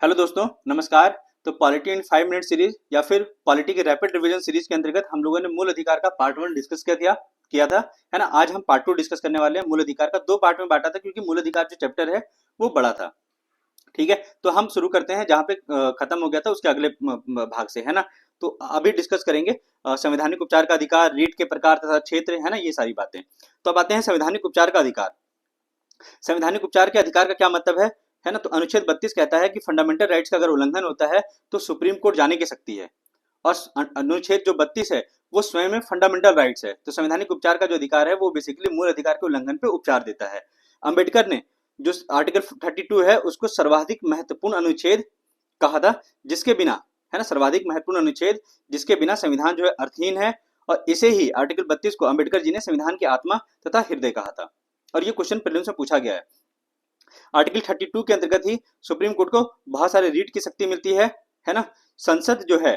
Hello दोस्तों, नमस्कार। तो पॉलिटी इन 5 मिनट सीरीज या फिर पॉलिटी की रैपिड रिवीजन सीरीज के अंतर्गत हम लोगों ने मूल अधिकार का पार्ट 1 डिस्कस किया था, है ना। आज हम पार्ट 2 डिस्कस करने वाले हैं। मूल अधिकार का 2 पार्ट में बांटा था क्योंकि मूल अधिकार जो चैप्टर है वो बड़ा था। ठीक है, तो हम शुरू करते हैं जहाँ पे खत्म हो गया था उसके अगले भाग से, है ना। तो अभी डिस्कस करेंगे संवैधानिक उपचार का अधिकार, रीट के प्रकार तथा क्षेत्र, है ना, ये सारी बातें। तो अब आते हैं संवैधानिक उपचार का अधिकार। संवैधानिक उपचार के अधिकार का क्या मतलब है ना। तो अनुच्छेद 32 कहता है कि फंडामेंटल राइट्स का अगर उल्लंघन होता है तो सुप्रीम कोर्ट जाने की सकती है। और अनुच्छेद जो 32 है वो स्वयं में फंडामेंटल राइट्स है। तो संवैधानिक उपचार का जो अधिकार है वो बेसिकली मूल अधिकार के उल्लंघन पे उपचार देता है। अंबेडकर ने जो आर्टिकल 32 है उसको सर्वाधिक महत्वपूर्ण अनुच्छेद कहा था, जिसके बिना, है ना, सर्वाधिक महत्वपूर्ण अनुच्छेद जिसके बिना संविधान जो है अर्थहीन है। और इसे ही आर्टिकल 32 को अंबेडकर जी ने संविधान की आत्मा तथा हृदय कहा था। और ये क्वेश्चन प्रीलिम्स में पूछा गया है। आर्टिकल 32 के अंतर्गत ही सुप्रीम कोर्ट को बहुत सारे रीट की शक्ति मिलती है ना। संसद जो है,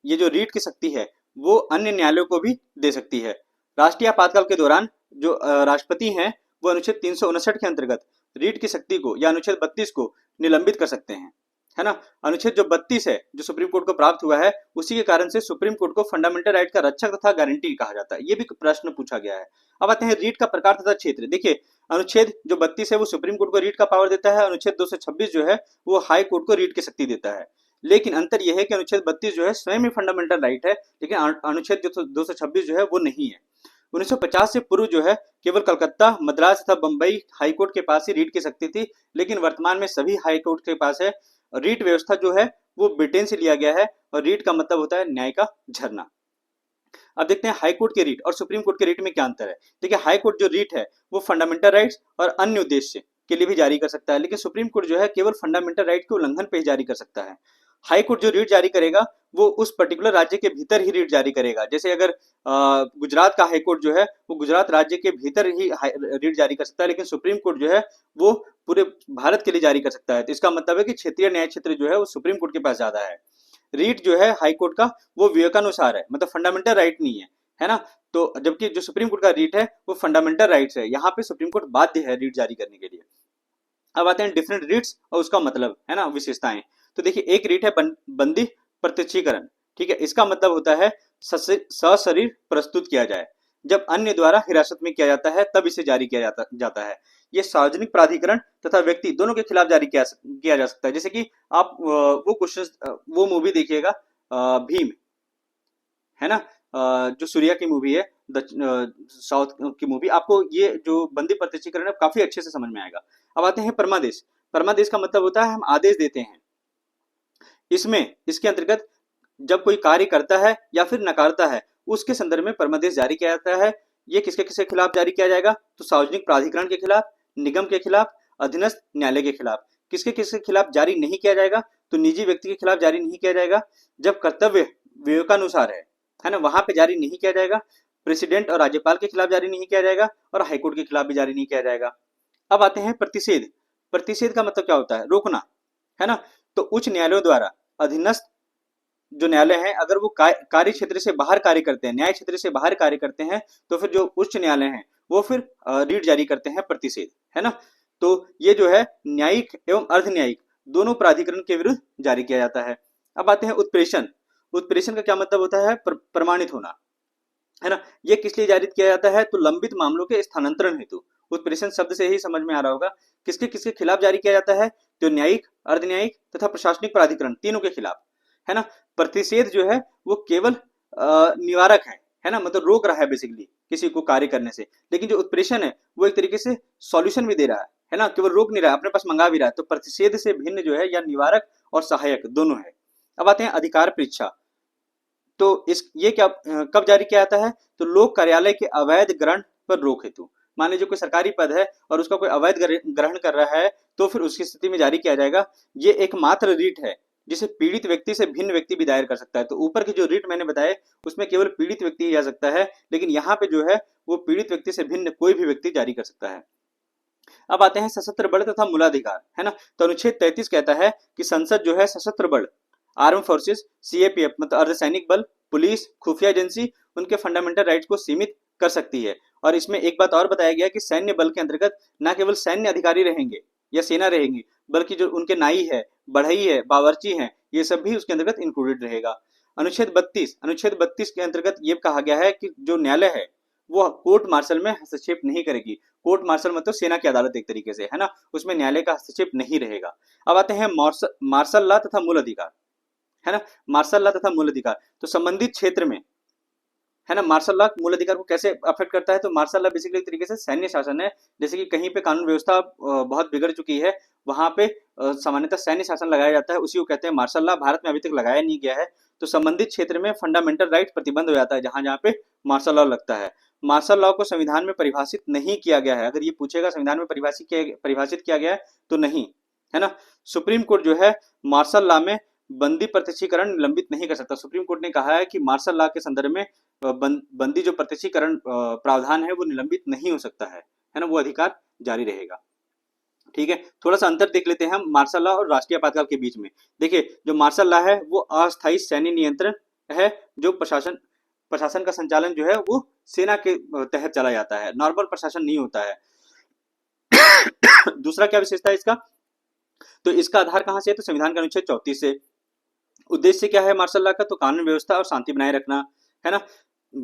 ये जो रीट की शक्ति है वो अन्य न्यायालयों को भी दे सकती है। राष्ट्रीय आपातकाल के दौरान जो राष्ट्रपति हैं वो अनुच्छेद 359 के अंतर्गत रीट की शक्ति को या अनुच्छेद 32 को निलंबित कर सकते हैं, है ना। अनुच्छेद जो 32 है जो सुप्रीम कोर्ट को प्राप्त हुआ है, उसी के कारण से सुप्रीम कोर्ट को फंडामेंटल राइट का रक्षक तथा गारंटी कहा जाता है। ये भी प्रश्न पूछा गया है। अब आते हैं रीट का प्रकार तथा क्षेत्र। देखिए, अनुच्छेद जो 32 है वो सुप्रीम कोर्ट को रीट का पावर देता है। अनुच्छेद 226 जो है वो हाई कोर्ट को रीट की शक्ति देता है। लेकिन अंतर यह है कि अनुच्छेद 32 जो है स्वयं में फंडामेंटल राइट है, लेकिन अनुच्छेद 226 जो है वो नहीं है। 1950 से पूर्व जो है केवल कलकत्ता, मद्रास तथा बंबई हाई कोर्ट के पास ही रीट की शक्ति थी, लेकिन वर्तमान में सभी हाई कोर्ट के पास है। रीट व्यवस्था जो है वो ब्रिटेन से लिया गया है और रीट का मतलब होता है न्याय का झरना। अब देखते हैं हाई कोर्ट के रीट और सुप्रीम कोर्ट के रीट में क्या अंतर है। देखिए, हाई कोर्ट जो रीट है वो फंडामेंटल राइट्स और अन्य उद्देश्य के लिए भी जारी कर सकता है, लेकिन सुप्रीम कोर्ट जो है केवल फंडामेंटल राइट के उल्लंघन पे ही जारी कर सकता है। हाई कोर्ट जो रीट जारी करेगा वो उस पर्टिकुलर राज्य के भीतर ही रीट जारी करेगा। जैसे अगर गुजरात का हाई कोर्ट जो है वो गुजरात राज्य के भीतर ही रीट जारी कर सकता है, लेकिन सुप्रीम कोर्ट जो है वो पूरे भारत के लिए जारी कर सकता है। तो इसका मतलब है कि क्षेत्रीय न्याय क्षेत्र जो है वो सुप्रीम कोर्ट के पास ज्यादा है। रीट जो है हाई कोर्ट का वो विवेकानुसार है, मतलब फंडामेंटल राइट नहीं है ना। तो जबकि जो सुप्रीम कोर्ट का रीट है वो फंडामेंटल राइट्स है, यहाँ पे सुप्रीम कोर्ट बाध्य है रीट जारी करने के लिए। अब आते हैं डिफरेंट रीट्स और उसका मतलब, है ना, विशेषताएं। तो देखिए, एक रीट है बंदी प्रत्यक्षीकरण। ठीक है, इसका मतलब होता है सशरीर प्रस्तुत किया जाए। जब अन्य द्वारा हिरासत में किया जाता है तब इसे जारी किया जाता है। ये सार्वजनिक प्राधिकरण तथा व्यक्ति दोनों के खिलाफ जारी किया जा सकता है। जैसे कि आप वो क्वेश्चन, वो मूवी देखिएगा, भीम, है ना, जो सूर्या की मूवी है, साउथ की मूवी, आपको ये जो बंदी प्रत्यक्षीकरण है काफी अच्छे से समझ में आएगा। अब आते हैं परमादेश। परमादेश का मतलब होता है हम आदेश देते हैं। इसके अंतर्गत जब कोई कार्य करता है या फिर नकारता है उसके संदर्भ में परमादेश जारी किया जाता है। ये किसके किसके खिलाफ जारी किया जाएगा? तो सार्वजनिक प्राधिकरण के खिलाफ, निगम के खिलाफ, अधीनस्थ न्यायालय के खिलाफ। किसके किसके खिलाफ जारी नहीं किया जाएगा? तो निजी व्यक्ति के खिलाफ जारी नहीं किया जाएगा। जब कर्तव्य विवेकानुसार है ना, वहां पे जारी नहीं किया जाएगा। प्रेसिडेंट और राज्यपाल के खिलाफ जारी नहीं किया जाएगा और हाईकोर्ट के खिलाफ भी जारी नहीं किया जाएगा। अब आते हैं प्रतिषेध। प्रतिषेध का मतलब क्या होता है? रोकना, है ना। तो उच्च न्यायालयों द्वारा अधीनस्थ जो न्यायालय है अगर वो कार्य क्षेत्र से बाहर कार्य करते हैं, न्याय क्षेत्र से बाहर कार्य करते हैं, तो फिर जो उच्च न्यायालय हैं वो फिर रीट जारी करते हैं प्रतिषेध, है ना। तो ये जो है न्यायिक एवं अर्ध न्यायिक दोनों प्राधिकरण के विरुद्ध जारी किया जाता है। अब आते हैं उत्प्रेषण। उत्प्रेषण का क्या मतलब होता है? प्रमाणित होना, है ना। ये किस लिए जारी किया जाता है? तो लंबित मामलों के स्थानांतरण हेतु। उत्प्रेषण शब्द से ही समझ में आ रहा होगा। किसके किसके खिलाफ जारी किया जाता है? तो न्यायिक, अर्ध न्यायिक तथा प्रशासनिक प्राधिकरण, तीनों के खिलाफ, है ना। प्रतिषेध जो है वो केवल निवारक है ना, मतलब रोक रहा है बेसिकली किसी को कार्य करने से। लेकिन जो उत्प्रेषण है वो एक तरीके से सॉल्यूशन भी दे रहा है ना, केवल रोक नहीं रहा है, अपने पास मंगा भी रहा है। तो प्रतिषेध से भिन्न जो है या निवारक और सहायक दोनों है। अब आते हैं अधिकार परीक्षा। तो इस ये क्या कब जारी किया जाता है? तो लोक कार्यालय के अवैध ग्रहण पर रोक हेतु। मान लीजिए कोई सरकारी पद है और उसका कोई अवैध ग्रहण कर रहा है तो फिर उसकी स्थिति में जारी किया जाएगा। ये एकमात्र रीट है जिसे पीड़ित व्यक्ति से भिन्न व्यक्ति भी दायर कर सकता है। तो ऊपर की जो रीट मैंने बताए उसमें केवल पीड़ित व्यक्ति ही जा सकता है, लेकिन यहाँ पे जो है वो पीड़ित व्यक्ति से भिन्न कोई भी व्यक्ति जारी कर सकता है। अब आते हैं सशस्त्र बल तथा मूलाधिकार, है ना। तो अनुच्छेद 33 कहता है कि संसद जो है सशस्त्र बल, आर्म फोर्सेस, सीएपीएफ मतलब अर्धसैनिक बल, पुलिस, खुफिया एजेंसी, उनके फंडामेंटल राइट्स को सीमित कर सकती है। और इसमें एक बात और बताया गया कि सैन्य बल के अंतर्गत न केवल सैन्य अधिकारी रहेंगे या सेना रहेंगी, बल्कि जो उनके नाई है बढ़ई है, बावर्ची है, ये सब भी उसके अंतर्गत इंक्लूडेड रहेगा। अनुच्छेद 32 के अंतर्गत ये कहा गया है कि जो न्यायालय है वो कोर्ट मार्शल में हस्तक्षेप नहीं करेगी। कोर्ट मार्शल मतलब सेना की अदालत एक तरीके से, है ना, उसमें न्यायालय का हस्तक्षेप नहीं रहेगा। अब आते हैं मार्शल लॉ तथा मूल अधिकार, है ना, मार्शल लॉ तथा मूल अधिकार। तो संबंधित क्षेत्र में, है ना, मार्शल लॉ मूल अधिकार को कैसे अफेक्ट करता है, तो मार्शल लॉ बेसिकली एक तरीके से सैन्य शासन है। जैसे कि कहीं पे कानून व्यवस्था बहुत बिगड़ चुकी है, वहां पे सामान्यतः सैन्य शासन लगाया जाता है, उसी को कहते हैं मार्शल लॉ। भारत में अभी तक लगाया नहीं गया है, तो संबंधित क्षेत्र में फंडामेंटल राइट प्रतिबंध हो जाता है जहां जहां पे मार्शल लॉ लगता है। मार्शल लॉ को संविधान में परिभाषित नहीं किया गया है। अगर ये पूछेगा संविधान में परिभाषित किया गया है तो नहीं, है ना। सुप्रीम कोर्ट जो है मार्शल लॉ में बंदी प्रत्यक्षीकरण निलंबित नहीं कर सकता। सुप्रीम कोर्ट ने कहा है कि मार्शल लॉ के संदर्भ में बंदी जो प्रत्यक्षीकरण प्रावधान है वो निलंबित नहीं हो सकता है ना, वो अधिकार जारी रहेगा। ठीक है, थोड़ा सा अंतर देख लेते हैं हम मार्शल लॉ और राष्ट्रीय आपातकाल के बीच में। देखिए, जो मार्शल लॉ है वो अस्थायी सैन्य नियंत्रण है, जो प्रशासन का संचालन जो है वो सेना के तहत चला जाता है, नॉर्मल प्रशासन नहीं होता है। दूसरा क्या विशेषता है इसका, तो इसका आधार कहां से है, तो संविधान का अनुच्छेद 34 से। उद्देश्य क्या है मार्शल लॉ का, तो कानून व्यवस्था और शांति बनाए रखना, है ना।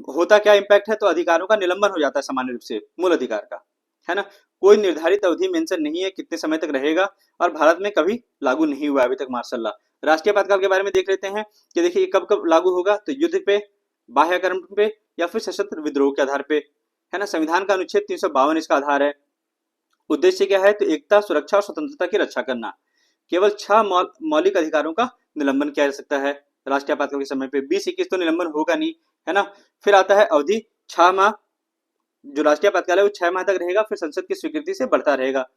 होता क्या इम्पैक्ट है, तो अधिकारों का निलंबन हो जाता है सामान्य रूप से मूल अधिकार का, है ना। कोई निर्धारित अवधि मेंशन नहीं है कितने समय तक रहेगा, और भारत में कभी लागू नहीं हुआ अभी तक मार्शल लॉ। राष्ट्रीय आपातकाल के बारे में देख लेते हैं कि देखिए कब कब लागू होगा, तो युद्ध पे, बाह्यकरण पे, या फिर सशस्त्र विद्रोह के आधार पे, है ना। संविधान का अनुच्छेद 352 इसका आधार है। उद्देश्य क्या है, तो एकता, सुरक्षा और स्वतंत्रता की रक्षा करना। केवल 6 मौलिक अधिकारों का निलंबन किया जा सकता है राष्ट्रीय आपातकाल के समय पे। 20-21 तो निलंबन होगा नहीं, है ना। फिर आता है अवधि 6 माह, जो राष्ट्रीय आपातकाल है वो 6 माह तक रहेगा, फिर संसद की स्वीकृति से बढ़ता रहेगा।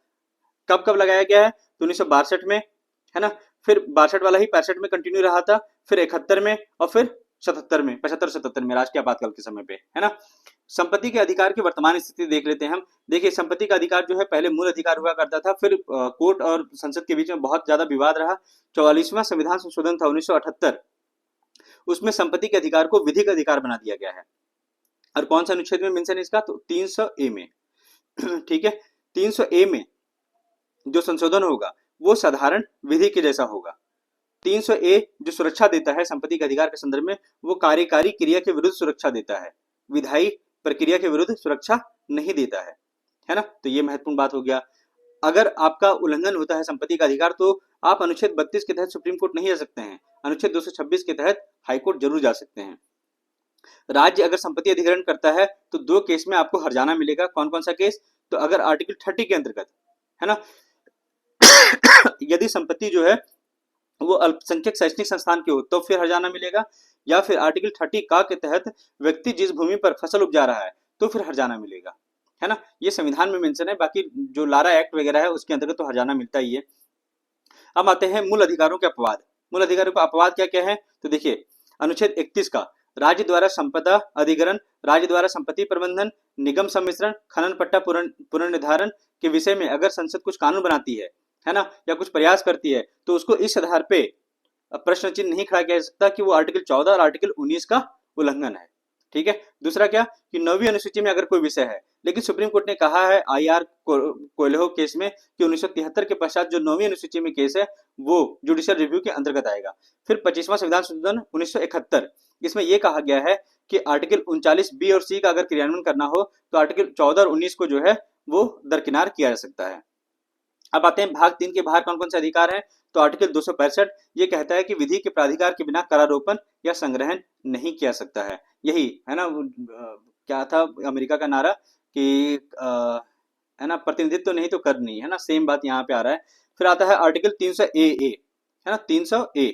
कब कब लगाया गया है, तो 1962 में, है ना। फिर 62 वाला ही 65 में कंटिन्यू रहा था, फिर 71 में, और फिर 77 में, 75-77 में राष्ट्रीय आपातकाल के समय पे, है ना। संपत्ति के अधिकार की वर्तमान स्थिति देख लेते हैं हम। देखिए, संपत्ति का अधिकार जो है पहले मूल अधिकार हुआ करता था, फिर कोर्ट और संसद के बीच में बहुत ज्यादा विवाद रहा। 44वां संविधान संशोधन था 1978, उसमें संपत्ति के अधिकार को विधिक अधिकार बना दिया गया है। और कौन सा अनुच्छेद में मेंशन है इसका, तो 300A में। ठीक है, 300A में जो संशोधन होगा वो साधारण विधि के जैसा होगा। 300A जो सुरक्षा देता है संपत्ति के अधिकार के संदर्भ में, वो कार्यकारी क्रिया के विरुद्ध सुरक्षा देता है, विधायी प्रक्रिया के विरुद्ध सुरक्षा नहीं देता है ना। तो ये महत्वपूर्ण बात हो गया। अगर आपका उल्लंघन होता है संपत्ति का अधिकार, तो आप अनुच्छेद 32 के तहत सुप्रीम कोर्ट नहीं जा सकते हैं, अनुच्छेद 226 के तहत हाईकोर्ट जरूर जा सकते हैं। राज्य अगर संपत्ति अधिग्रहण करता है तो 2 केस में आपको हर्जाना मिलेगा। कौन कौन सा केस, तो अगर आर्टिकल 30 के अंतर्गत, है ना, यदि संपत्ति जो है वो अल्पसंख्यक शैक्षणिक संस्थान की हो तो फिर हर्जाना मिलेगा, या फिर आर्टिकल 30 का के तहत व्यक्ति जिस भूमि पर फसल उपजा रहा है तो फिर हर्जाना मिलेगा, है ना। ये संविधान में मेंशन है, बाकी जो लारा एक्ट वगैरह है उसके अंतर्गत तो हर्जाना मिलता ही है। अब आते हैं मूल अधिकारों के अपवाद। मूल अधिकारों का अपवाद क्या क्या है, तो देखिए अनुच्छेद 31 का, राज्य द्वारा संपदा अधिग्रहण, राज्य द्वारा संपत्ति प्रबंधन, निगम सम्मिश्रण, खनन पट्टा पुनर्निर्धारण के विषय में अगर संसद कुछ कानून बनाती है ना, या कुछ प्रयास करती है, तो उसको इस आधार पे प्रश्न चिन्ह नहीं खड़ा किया जा सकता कि वो आर्टिकल 14 और आर्टिकल 19 का उल्लंघन है। ठीक है, दूसरा क्या, कि 9वीं अनुसूची में अगर कोई विषय है, लेकिन सुप्रीम कोर्ट ने कहा है IR कोयलेहो केस में कि 1973 के पश्चात जो 9वीं अनुसूची में केस है वो जुडिशियल रिव्यू के अंतर्गत आएगा। फिर 25वां संविधान संशोधन 1971, इसमें यह कहा गया है कि आर्टिकल 39B और C का अगर क्रियान्वयन करना हो तो आर्टिकल 14 और 19 को जो है वो दरकिनार किया जा सकता है। अब आते हैं भाग 3 के बाहर कौन कौन से अधिकार हैं, तो आर्टिकल 265 ये कहता है कि विधि के प्राधिकार के बिना करारोपण या संग्रहण नहीं किया सकता है। यही है ना, क्या था अमेरिका का नारा कि है ना, प्रतिनिधित्व नहीं तो कर नहीं, है ना, सेम बात यहाँ पे आ रहा है। फिर आता है आर्टिकल 300A, है ना, 300A,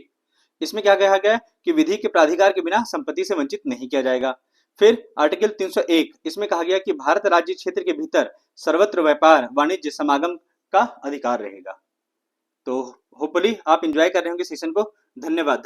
इसमें क्या कहा गया है कि विधि के प्राधिकार के बिना संपत्ति से वंचित नहीं किया जाएगा। फिर आर्टिकल 301, इसमें कहा गया कि भारत राज्य क्षेत्र के भीतर सर्वत्र व्यापार वाणिज्य समागम का अधिकार रहेगा। तो होपफुली आप एंजॉय कर रहे होंगे सेशन को। धन्यवाद।